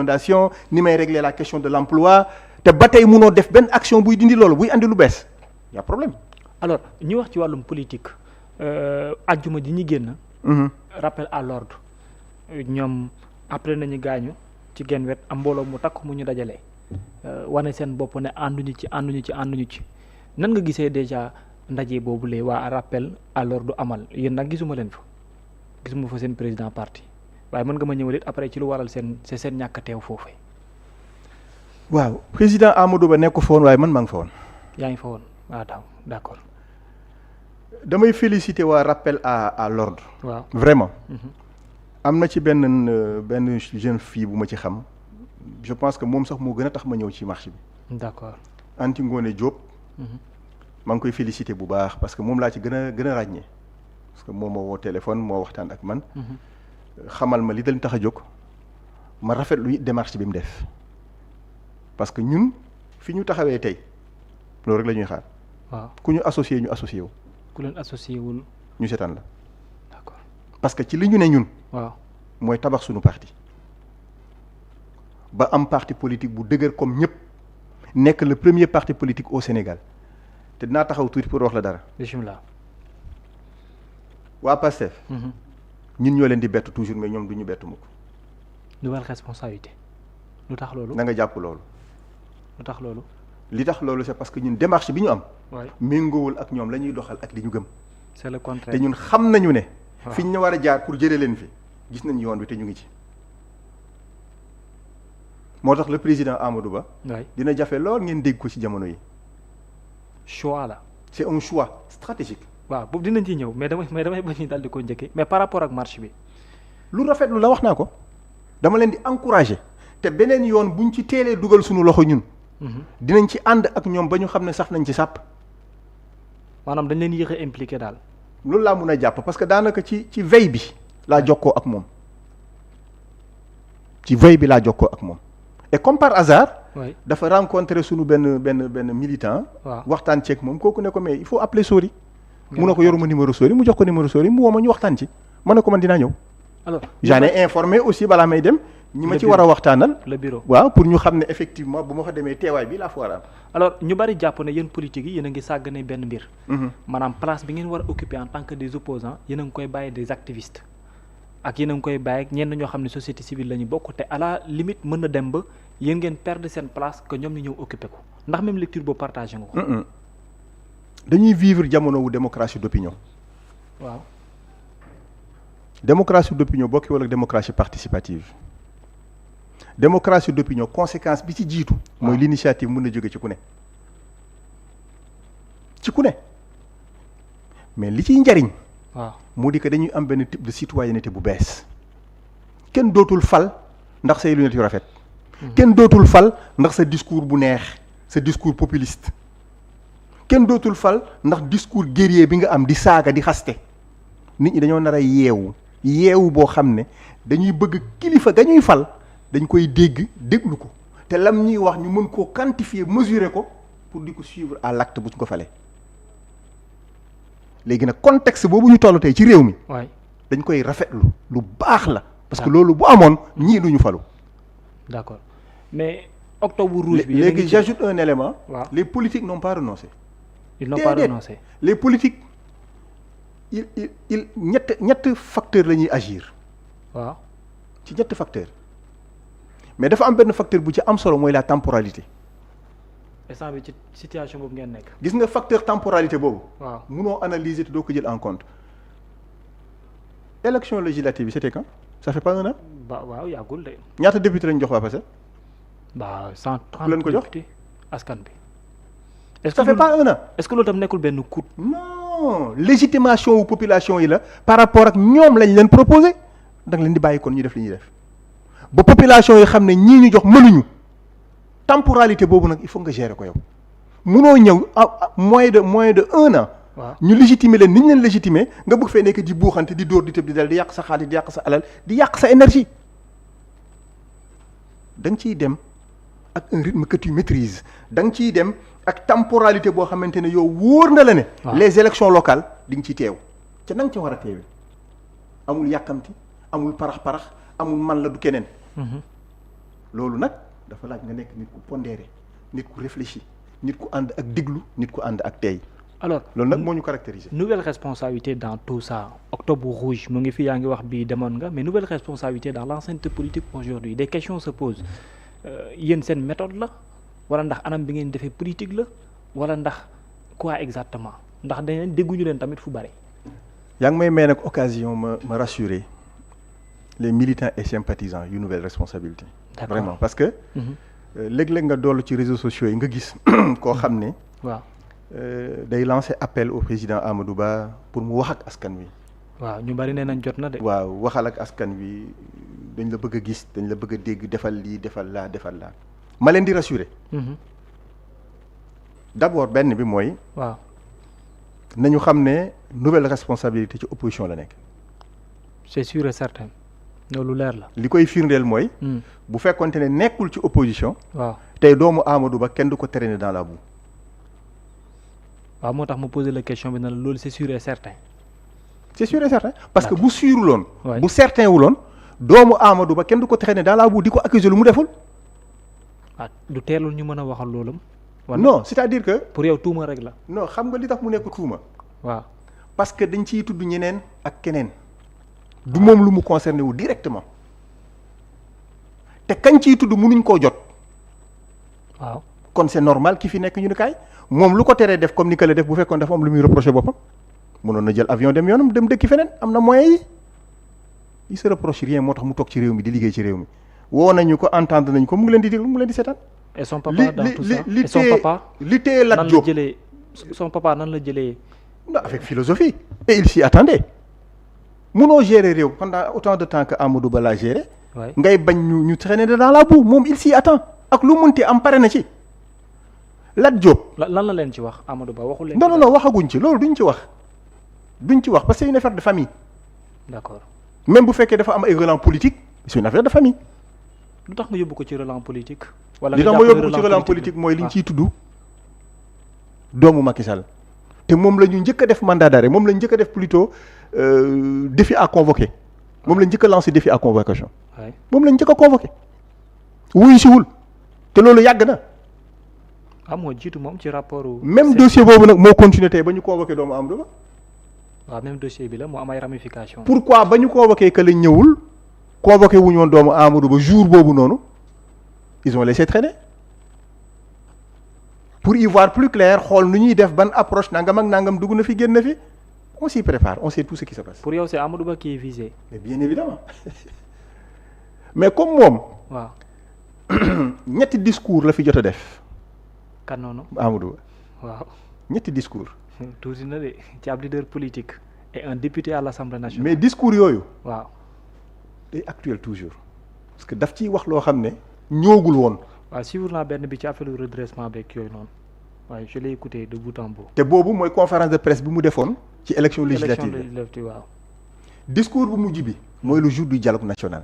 inondation ni may régler la question de l'emploi te ba tey munoo def benn action buy dindi loolu buy andi lu bees y a problème. alors ñu wax ci wàllum politique ajjuma ji ñi génn. rappel à l'ordre ñoom après nañu gaañu ci genn wet am mbooloo mu takk mu ñu dajale wane seen bopp ne ànduñu ci nan nga gisee déjà ndaje boobu lee waa rappel à l'ordre amal yéen nag gisuma leen fa gisuma fa seen président parti waaye mën nga ma ñëwal it après ci lu waral seen ñàkk teew foofee. waaw président Amadou Ba nekk fa woon waaye man maa ngi fa woon. yaa ngi fa woon waaw d'accord. damay féliciter waa rappel à l'ordre. waaw vraiment. am na ci benn jeune fille bu ma ci xam je pense que moom sax moo gën a tax ma ñëw ci marché bi. d'accord. Anti Ngoné Diop. maa ngi koy féliciter bu baax parce que moom laa ci gën a ràññee parce que moom moo woo téléphone moo waxtaan ak man. xamal ma li dañ tax a jóg ma rafetlu démarche bi mu def parce que ñun fi ñu taxawee tey loolu rek la ñuy xaar. waaw ku ñu associé ñu associé wu. ku leen associé wul. ñu seetaan la. d'accord parce que ci li ñu ne ñun. waaw mooy tabax suñu parti ba am parti politique bu dëgër comme ñëpp nekk le premier parti politique au Sénégal te dinaa taxaw tuuti pour wax la dara. bismillah. waa Pastef. ñun ñoo leen di bett toujours mais ñoom du ñu bett mukk. nouvelle responsabilité. lu tax loolu. na nga jàpp loolu. lu tax loolu. li tax loolu c'est parce que ñun démarche bi ñu am. waay méngoowul ak ñoom la ñuy doxal ak li ñu gëm. c'est le contraire te ñun xam nañu ne. waaw fi ñu war a jaar pour jëlee leen fi gis nañ yoon bi te ñu ngi ci. moo tax le président Amadou Ba. waay dina jafe lool ngeen dégg ko ci jamono yi. choix la. c'est un choix stratégique. waaw boobu dinañ ci ñëw mais damay bañ ñu daal di ko njëkkee mais par rapport ak marche bi. lu rafetlu la wax naa ko dama leen di encourager te beneen yoon buñ ci teelee dugal suñu loxo ñun. dinañ ci ànd ak ñoom ba ñu xam ne sax nañ ci sàpp. maanaam dañ leen yéex a impliqué daal. loolu laa mun a jàpp parce que daanaka ci veille bi laa jokkoo ak moom ci veille bi laa jokkoo ak moom et comme par hasard. oui dafa rencontrer suñu benn militant. waaw waxtaan ceeg moom kooku ne ko mais il faut appeler Sori. mu ne ko yoruma numéro Sori mu jox ko numéro Sori mu woo ma ñu waxtaan ci ma ne ko man dinaa ñëw. alors j'en ai informé aussi balaa may dem. ñi ma ci war a waxtaanal. le bureau waaw pour ñu xam ne effectivement bu ma fa demee teewaay bi laa fa war a am. alors ñu bari jàpp ne yéen politique yi yéen a ngi sàggane benn mbir. maanaam place bi ngeen war a occuper en tant que des opposants yéen a ngi koy bàyyi des activistes ak yéen a ngi koy bàyyi ak ñenn ñoo xam ne société civile la ñu bokk te à la limite mën na dem ba yéen ngeen perdre seen place que ñoom ñu ñëw occuper ko ndax même lecture boobu partagé nga ko. dañuy vivre jamono wu démocratie d'opinion. waaw démocratie d'opinion bokki wala démocratie participative. démocratie d'opinion conséquence bi ci jiitu. mooy l'initiative mën na jóge ci ku ne. mais li ciy njariñ. waaw moo di que dañuy am benn type de citoyenneté bu bees. kenn dootul fal ndax say lunettes yu rafet. kenn dootul fal ndax sa discours bu neex sa discours populiste. kenn dootul fal ndax discours guerrier bi nga am di saaga di xaste nit ñi dañoo nar a yeewu boo xam ne dañuy bëgg kilifa ga ñuy fal dañ koy déglu ko te lam ñuy wax ñu mën koo quantifier mesurer ko pour di ko suivre à l'acte bu ñu ko falee léegi nag contexte boobu ñu toll tey ci réew mi. waay dañ koy rafetlu lu baax la. parce que loolu bu amoon ñii duñu falu. d'accord mais octobre rouge bi. léegi j'ajoute un élément. waaw les politiques n'ont pas renoncé. ils n'ont pas renoncé. les politiques il ñett facteur la ñuy agir. waaw ci ñett facteur mais dafa am benn facteur bu ci am solo mooy la temporalité. instant bi ci situation boobu ngeen nekk. gis nga facteur temporalité boobu. waaw munoo analyser te doo ko jël en compte. élection législative bi c'était quand ça fait pas un an. waaw yàggul de. ñaata député lañ jox waa Pastef. 130 leen ko jox député askan bi. ça fait pas un an. est-ce que loolu tam nekkul benn coup. non légitimation wu population yi la par rapport ak ñoom lañ leen proposé da nga leen di bàyyi kon ñu def li ñuy def ba population yi xam ne ñii ñu jox mënuñu temporalité boobu nag il faut nga gérer ko yow munoo ñëw moins de un an. waaw ñu légitimer leen ni ñu leen légitimer nga bëgg fee nekk di buuxante di dóor di tëb di dal di yàq sa xaalis di yàq sa alal di yàq sa énergie da nga ciy dem ak un rythme que tu maîtrises da nga ciy dem ak temporalité boo xamante ne yow wóor na la ne. les élections locales di nga ciy teew ca na nga ca war a teewee amul yàkkamti amul parax-parax amul man la du keneen. loolu nag dafa laaj nga nekk nit ku pondéré nit ku réfléchi nit ku ànd ak déglu nit ku ànd ak tey. alors loolu nag moo ñu caractériser. nouvelle responsabilité dans tout ça octobre rouge mu ngi fi yaa ngi wax bii demoon nga mais nouvelle responsabilité dans l'ancienneté politique aujourd'hui des questions se posent yéen seen méthode la wala ndax anam bi ngeen defee politique la wala ndax quoi exactement ndax dañ dégguñu leen tamit fu bari. yaa ngi may nag occasion ma rassurer les militants et sympathisants yu nouvelle responsabilité. D'accord. Vraiment parce que. léeg-léeg nga dollu ci réseaux sociaux yi nga gis koo xam ne. waaw. day lancer appel au président Amadou Ba pour mu wax ak askan wi. waaw ñu bari nee nañ jot na de. waaw waxal ak askan wi dañ la bëgg a gis dañ la bëgg a dégg defal lii defal laa defal laa ma leen di rassurer. d'abord benn bi mooy. waaw. nañu xam ne nouvelle responsabilité ci opposition la nekk. c'est sûr et certain loolu leer la. li koy firndeel mooy. bu fekkonte ne nekkul ci opposition. waaw tey doomu Amadou Ba kenn du ko traîner dans la boue. waaw moo tax ma poser la question bi na la loolu c'est sûr et certain. c'est sûr et certain parce que bu suuruloon. Ouais. bu certain wuloon doomu Amadou Ba kenn du ko traîner dans la boue di ko accuser lu mu deful. ah du teelul ñu mën a waxal loolu. wala non c'est-à-dire que. pour yow tuuma rek la. non xam nga li tax mu nekk tuuma. waaw parce que dañ ciy tudd ñeneen ak keneen. du moom lu mu concerné wu directement. te kañ ciy tudd mënuñ koo jot. waaw kon c'est normal ki fi nekk ñu ne kaay moom lu ko teree def comme ni que la def bu fekkoon dafa am lu muy reproché boppam mënoon na jël avion dem yoonam dem dëkki feneen am na moyens yi il se reproche rien moo tax mu toog ci réew mi di liggéey ci réew mi woo nañu ko entendre nañu ko mu ngi leen di déglu mu ngi leen di seetaan. et son papa dans tout ça li et son papa li téye Lat nan la Diop jëlee son papa nan la jëlee. non avec philosophie et il s'y attendait munoo gérer réew pendant autant de temps que Amadou Ba laa géré. waay ngay bañ ñu traîner dans la boue moom il s'y attend ak lu munti am pare na ci. Lat Diop. lan la leen ci wax Amadou Ba waxul leen. non waxaguñ ci loolu duñ ci wax parce que c'est une affaire de famille. d'accord même bu fekkee dafa am ay relents politiques c'est une affaire de famille. lu tax nga yóbbu ko ci relance politique. wala li nga tax ma jàpp yóbbu ne ci relents politique mooy liñ waaw. ciy tudd doomu Macky Sall te moom la ñu njëkk a def mandat d'arrêt moom la ñu njëkk a def plutôt défi à convoquer moom la njëkk a lancé défi à convocation waay moom la ñu njëkk a convoqué wuyu siwul te loolu yàgg na. ah moo jiitu moom ci rapport. même dossier boobu nag moo continué tey ba ñu convoqué doomu Amadou Ba. waaw même dossier bi la moo am ay ramifications. pourquoi ba ñu convoqué que lañ ñëwul convoqué wu ñu woon doomu Amadou Ba jour boobu noonu ils ont laissé traîner pour y voir plus clair xool nu ñuy def ban approche nangam ak nangam dugg na fi génn na fi on s'y prépare on sait tout ce qui se passe. pour yow c'est Amadou Ba qui est visé. mais bien évidemment mais comme moom waaw ñetti discours la fi jot a def kan noonu. Amadou Ba waaw ñetti discours. tuuti na de ci ab leader politique et un député à l'Assemblée nationale. mais discours yooyu waaw day actuel toujours parce que daf ciy wax loo xam ne ñoogul woon. waaw suivre naa benn bi ci affaire redressement beeg yooyu noonu waaye je l'ai écouté de bout en bout. te boobu mooy conférence de presse bi mu defoon ci élection législative législative waaw. discours bu mujj bi mooy le jour du dialogue national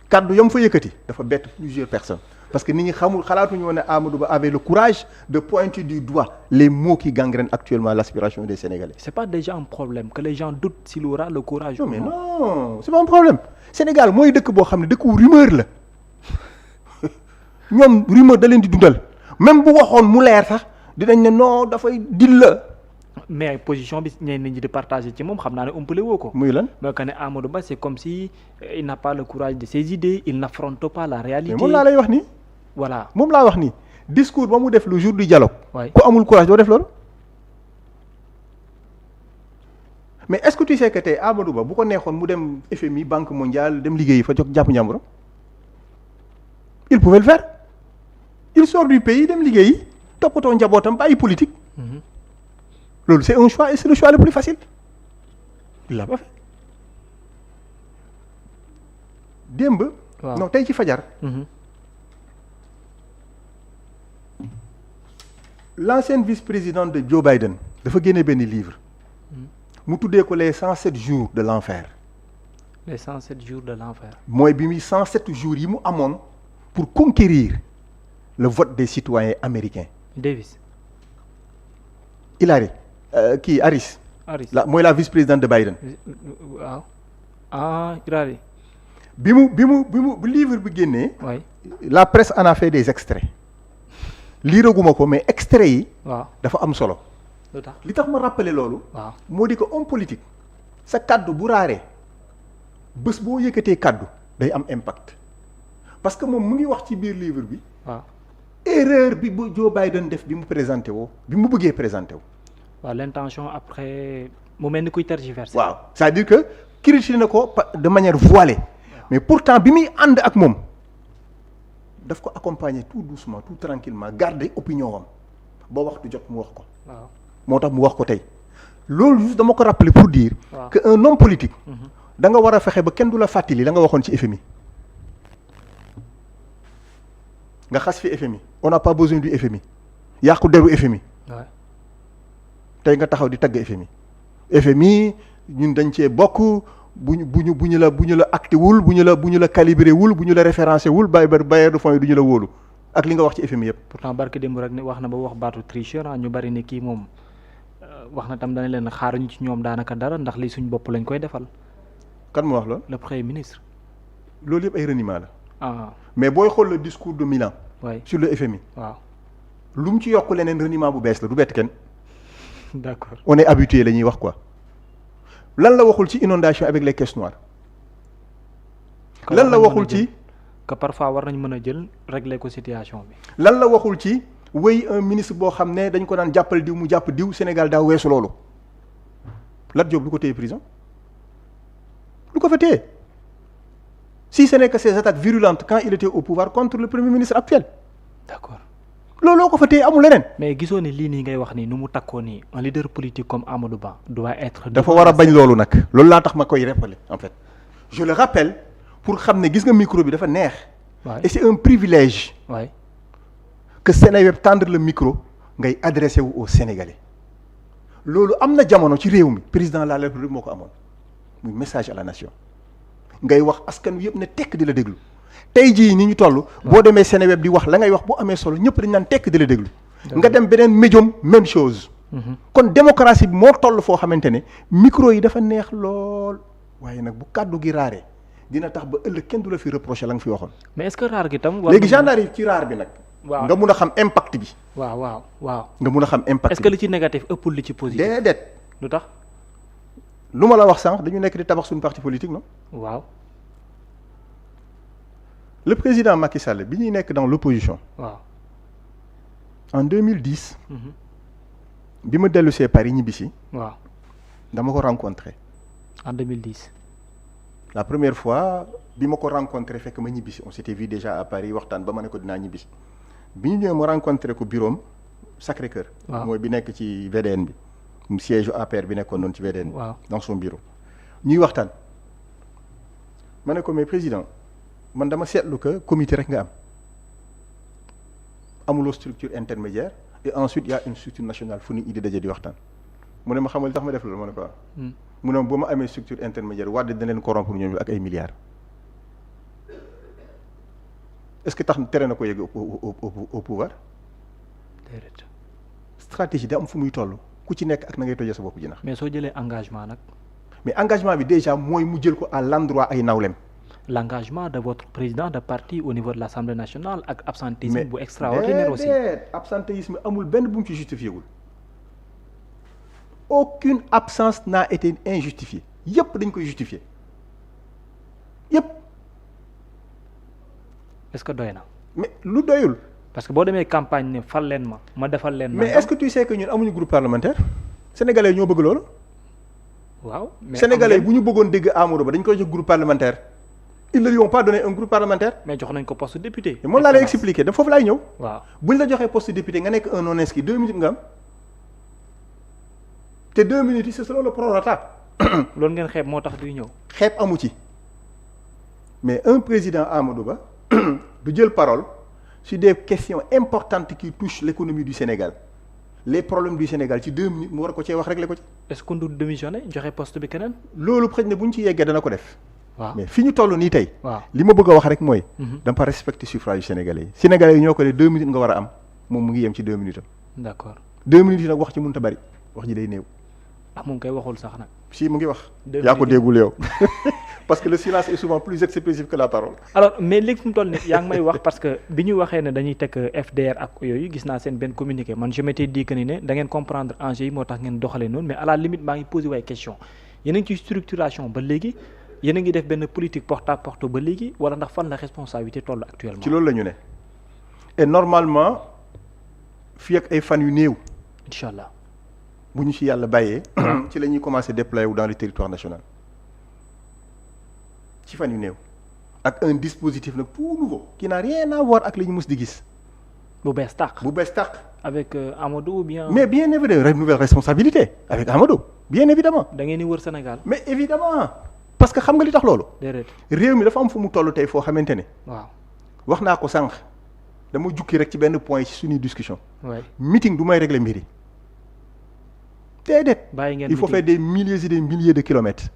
kaddu yam fa yëkkati dafa bett plusieurs personnes parce que nit ñi xalaatuñu woon ne Amadou Ba avait le courage de pointer du doigt les maux qui gangrènent actuellement l'aspiration des Sénégalais. c'est pas déjà un problème que les gens doutent s'il aura le courage. non mais non c'est pas un problème Sénégal mooy dëkk boo xam ne dëkku rumeur la ñoom rumeur da leen di dundal même bu waxoon mu leer sax dinañ ne non dafay dil la. mais position bi ñenn ñi di partager ci moom xam naa ne umpale woo ko. muy lan mais que ne Amadou Ba c'est comme si il n'a pas le courage de ses idées il n'affronte pas la réalité. mais moom laa lay wax nii. voilà moom laa wax nii discours ba mu def le jour du dialogue. waay ku amul courage doo def loolu. mais est-ce que tu sais que tey Amadou Ba bu ko neexoon mu dem FMI Banque mondiale dem liggéeyi fa jox jàpp njàmburam il pouvait le faire il sort du pays dem liggéeyi toppatoo njabootam bàyyi politique. loolu c'est un choix et c'est le choix le plus facile il l'a pas fait démb. waaw non tey ci fajar. l'ancienne vice-présidente de Joe Biden dafa génne benn livre mu tuddee ko les 107 jours de l'enfer. les 107 jours de l'enfer. mooy bi muy 107 jours yi mu amoon pour conquérir le vote des citoyens américains. Davis. Hillary Harris. Harris mooy la vice-présidente de Biden. waaw ah Hillary. bi mu livre bi génnee. oui la presse en a fait des extraits. liiraguma ko mais extraits yi. waaw dafa am solo. lu tax li tax ma rappeler loolu. waaw moo di ko homme politique. sa kaddu bu raaree bés boo yëkkatee kaddu day am impact parce que moom mu ngi wax ci biir livre bi. waaw erreur bi bu Joe Biden def bi mu présenté woo bi mu bëggee présenté woo. waaw l'intention après mu mel ni kuy tergiverser. waaw c'est-à-dire que critiqué na ko de manière voilée mais pourtant bi muy ànd ak moom daf ko accompagner tout doucement tout tranquillement garder opinion wam ba waxtu jot mu wax ko. waaw moo tax mu wax ko tey loolu juste dama ko rappeler pour dire. waaw que un homme politique. da nga war a fexe ba kenn du la fàttali la nga waxoon ci FMI. nga xas fi FMI on n'a pas besoin du FMI yàqu deru FMI. waaw tey nga taxaw di tagg FMI. FMI ñun dañ cee bokk bu ñu la acté wul bu ñu la calibré wul bu ñu la référencé wul bailleur de fonds yi du ñu la wóolu ak li nga wax ci FMI yëpp. pourtant barke démb rek ne wax na ba wax baatu tricheur ñu bari ne kii moom wax na tam dana leen xaaruñu ci ñoom daanaka dara ndax li suñ bopp lañ koy defal. kan mu wax loolu. le premier ministre. loolu yëpp ay reniement la. ah mais booy xool le discours de Milan. oui sur le FMI. waaw lu mu ci yokk leneen reniement bu bees la du bett kenn. d'accord on est habitué la ñuy wax quoi. lan la waxul ci inondation avec les caisses noires. lan la waxul ci. que parfois war nañ mën a jël régler ko situation bi. lan la waxul ci wéy un ministre boo xam ne dañ ko daan jàppal diw mu jàpp diw Sénégal daa weesu loolu. Lat Diop lu ko téye prison lu ko fa téye si ce n'est que ces attaques virulentes quand il était au pouvoir contre le premier ministre actuel. d'accord looloo ko fa téye amul leneen. mais gisoo ne lii nii ngay wax nii nu mu takkoo nii un leader politique comme Amadou Ba doit être. dafa war a bañ loolu nag. loolu laa tax ma koy rappeler en fait je le rappelle pour xam ne gis nga micro bi dafa neex. waay et c'est un privilège. waay que Seneweb tendre le micro ngay adressé wu aux Sénégalais loolu am na jamono ci réew mi président de la République moo ko amoon muy message à la nation ngay wax askan wi yëpp ne tekk di la déglu tey jii ni ñu toll. boo demee Seneweb di wax la ngay wax boo amee solo ñëpp dañ naan tekk di la déglu. nga dem beneen médium même chose. kon démocratie bi moo toll foo xamante ne micro yi dafa neex lool waaye nag bu kàddu gi raaree dina tax ba ëllëg kenn du la fi reprocher la nga fi waxoon. mais est-ce que raar gi tam. léegi j'en arrive ci raar bi nag. waaw nga mun a xam impact bi. waaw nga mun a xam impact bi est-ce que li ci négatif ëppul li ci positif. déedéet. lu tax. lu ma la wax sànq dañu nekk di tabax suñu parti politique non. waaw. le président Macky Sall bi ñuy nekk dans l'opposition. waaw. en 2010. bi ma dellu see Paris ñibbisi. waaw. dama ko rencontré. en 2010. la première fois bi ma ko rencontré fekk ma ñibbisi on s'était vu déjà à Paris waxtaan ba ma ne ko dinaa ñibbisi bi ñu ñëwee ma rencontré ko bureau am Sacré-Cœur. waaw mooy bi nekk ci VDN bi mu siège APR bi nekkoon noonu ci VDN bi. waaw dans son bureau ñuy waxtaan ma ne ko mais président man dama seetlu que comité rek nga am amuloo structure intermédiaire et ensuite il y a une structure nationale fu nit ñi di daje di waxtaan mu ne ma xamal li tax ma def loolu ma ne ko mu ne ba ma amee structure intermédiaire Wade dina leen corrompre ñoom ak ay milliards est-ce que tax tere na ko yegg au pouvoir. déedéet. stratégie da am fu muy toll ku ci nekk ak na ngay tojee sa bopp ji nax. mais soo jëlee engagement nag. mais engagement bi déjà mooy mu jël ko à l'endroit ay nawlem. l'engagement de votre président de parti au niveau de l'Assemblée nationale ak absentéisme bu extraordinaire aussi. absentéisme amul benn bu mu ci justifié wul. aucune absence n'a été injustifiée yépp dañ koy justifier yépp. est-ce que doy na. mais lu doyul. parce que boo demee campagne ne fal leen ma defal leen. mais est-ce que tu sais que ñun amuñu groupe parlementaire. sénégalais ñoo bëgg loolu. waaw mais sénégalais bu ñu bëggoon dégg Amadou Ba dañ koy jox groupe parlementaire. ils ne lui ont pas donné un groupe parlementaire. mais jox nañ ko poste député. moom laa lay expliquer da foofu laay ñëw. waaw buñ la joxee poste député nga nekk un non inscrit 2 minutes nga am te 2 minutes yi c'est selon le prorata. loolu ngeen xeeb moo tax duy ñëw. xeeb amu ci mais un président Amadou Ba du jël parole sur des questions importantes qui touchent l'économie du Sénégal les problèmes du Sénégal ci 2 minutes mu war ko cee wax régler ko ci. est-ce que du démissionner joxe poste bi keneen. loolu xëy na bu ñu ci yeggee dana ko def. waaw mais fi ñu toll nii tey. waaw li ma bëgg a wax rek mooy. dama pas respecter suffrage yu Sénégalais yi. Sénégalais yi ñoo ko ne 2 minutes nga war a am moom mu ngi yem ci 2 minutes am. d'accord 2 minutes yi nag wax ci mënut a bari wax ji day néew. ah moom koy waxul sax nag. si mu ngi wax. 2 yaa ko minutes déggul yow. parce que le silence est souvent plus expressif que la parole. alors mais léegi fu mu toll nii yaa ngi may wax parce que bi ñu waxee ne dañuy teg FDR ak yooyu gis naa seen benn communiqué man je m'étais dit que ni ne da ngeen comprendre enjeu yi moo tax ngeen doxalee noonu mais à la limite maa ngi posé waay question yéen a ngi ci structuration ba léegi yéen a ngi def benn politique porte à porte ba léegi wala ndax fan la responsabilité toll actuellement. ci loolu la ñu ne et normalement fii ak ay fan yu néew. incha allah bu ñu ci yàlla bàyyee. ci la ñuy commencer déployer wu dans le territoire national ci fan yu néew. ak un dispositif nag tout nouveau qui n'a rien à voir ak li ñu mus di gis. bu bees tàq. bu bees tàq. avec Amadou ou bien. mais bien évidemment nouvelle responsabilité avec Amadou bien évidemment. da ngeen di wër Sénégal. mais évidemment parce que xam nga li tax loolu. déedéet réew mi dafa am fu mu toll tey foo xamante ne. waaw wax naa ko sànq dama jukki rek ci benn point ci suñuy discussion. waay meeting du may régler mbir yi. déedéet. bàyyi ngeen il faut faire des milliers et des milliers de kilomètres.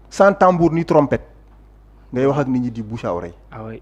sans tambour ni trompette ngay wax ak nit ñi di bouche à oreille. ah oui